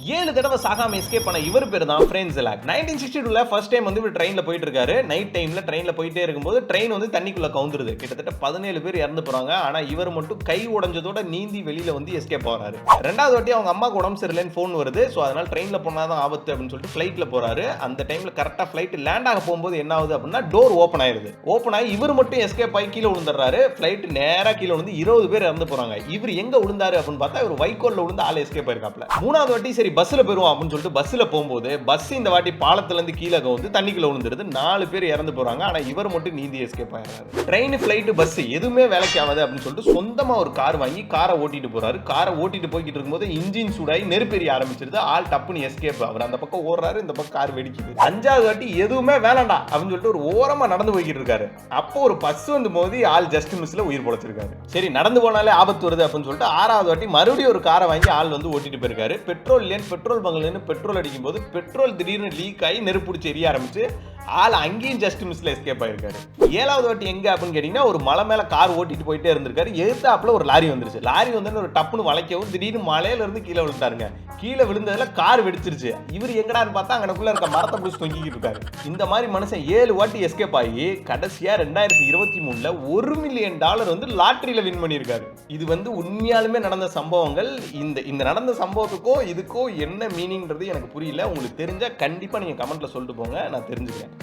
7 தடவை சாகாம எஸ்கேப் பண்ண இவர் பேர் தான் ஃப்ரெண்ட்ஸ் லாக். 1962ல ஃபர்ஸ்ட் டைம் வந்து இவர் ட்ரெயின்ல போயிட்டு இருக்காரு. நைட் டைம்ல ட்ரெயின்ல போயிட்டே இருக்கும்போது ட்ரெயின் வந்து தண்ணிக்குள்ள கவுந்துருது. கிட்டத்தட்ட 17 பேர் இறந்து போறாங்க. ஆனா இவர் மட்டும் கை உடைஞ்சதோட நீந்தி வெளியில வந்து எஸ்கேப் ஆகுறாரு. ரெண்டாவது வாட்டி அவங்க அம்மாக்கு உடம்பு சரியில்லைன்னு ஃபோன் வருது. சோ அதனால ட்ரெயின்ல போனாதான் ஆபத்து அப்படின்னு சொல்லிட்டு ஃளைட்ல போறாரு. அந்த டைம்ல கரெக்டா ஃளைட் லேண்ட் ஆக போகும்போது என்ன ஆகுது அப்படின்னா டோர் ஓபன் ஆயிருது. ஓபன் ஆகி இவர் மட்டும் எஸ்கேப் ஆகி கீழே விழுந்துறாரு. ஃளைட் நேரா கீழே வந்து 20 பேர் இறந்து போறாங்க. இவர் எங்க விழுந்தாரு அப்படின்னு பார்த்தா இவர் வைக்கோல்ல விழுந்து ஆள் எஸ்கேப் ஆயிருக்காப்ல. மூணாவது வாட்டி சரி பஸ்ல போயிருவோம் அப்படின்னு சொல்லிட்டு பஸ்ல போகும்போது பஸ் இந்த வாட்டி பாலத்துல இருந்து கீழே வந்து தண்ணிக்குள்ள விழுந்துருது. 4 பேர் இறந்து போறாங்க. ஆனா இவர் மட்டும் நீந்தி எஸ்கேப் ஆயிடுறாரு. ட்ரெயின் ஃளைட் பஸ் எதுவுமே வேலைக்கு ஆகாது அப்படின்னு சொல்லிட்டு சொந்தமா ஒரு கார் வாங்கி காரை ஓட்டிட்டு போறாரு. காரை ஓட்டிட்டு போய்கிட்டு இருக்கும்போது இன்ஜின் சூடாகி நெருப்பெரிய ஆரம்பிச்சிருது. ஆள் டப்புன்னு எஸ்கேப். அவர் அந்த பக்கம் ஓடுறாரு, இந்த பக்கம் கார் வெடிக்குது. 5வது வாட்டி எதுவுமே வேணாண்டா அப்படின்னு சொல்லிட்டு ஒரு ஓரமா நடந்து போய்கிட்டு இருக்காரு. அப்போ ஒரு பஸ் வந்து மோதி ஆள் ஜஸ்ட் மிஸ்ல உயிர் பொழைச்சிருக்காரு. சரி நடந்து போனாலே ஆபத்து வருது அப்படின்னு சொல்லிட்டு 6வது வாட்டி மறுபடியும் ஒரு காரை வாங்கி ஆள் வந்து ஓட்டிட்டு போயிருக்காரு. பெட்ரோல் இல்லைன்னு பெட்ரோல் பங்க்ல பெட்ரோல் அடிக்கும் போது பெட்ரோல் திடீர்னு லீக் ஆகி நெருப்புடிச்சு எரிய ஆரம்பிச்சு ஆள் அங்கேயும் ஜஸ்ட் மிஸ்ல எஸ்கேப் ஆயிருக்காரு. 7வது வாட்டி எங்க அப்படின்னு கேட்டீங்கன்னா ஒரு மலை மேல கார் ஓட்டிட்டு போயிட்டே இருந்திருக்காரு. எதிர்த்தாப்புல ஒரு லாரி வந்துருச்சு. லாரி வந்து ஒரு டப்புன்னு வளைக்கவும் திடீர்னு மலையில இருந்து கீழே விழுந்தாருங்க. கீழே விழுந்ததுல கார் வெடிச்சிருச்சு. இவர் எங்கடான்னு பார்த்தா அங்கனக்குள்ள இருக்க மரத்தை பிடிச்சி தொங்கிக்கிட்டு இருக்காரு. இந்த மாதிரி மனுஷன் 7 வாட்டி எஸ்கேப் ஆகி கடைசியா 2023ல $1 மில்லியன் வந்து லாட்டரியில வின் பண்ணியிருக்காரு. இது வந்து உண்மையாலுமே நடந்த சம்பவங்கள். இந்த நடந்த சம்பவத்துக்கோ இதுக்கோ என்ன மீனிங்ன்றது எனக்கு புரியல. உங்களுக்கு தெரிஞ்சா கண்டிப்பா நீங்க கமெண்ட்ல சொல்லிட்டு போங்க, நான் தெரிஞ்சுக்கிறேன்.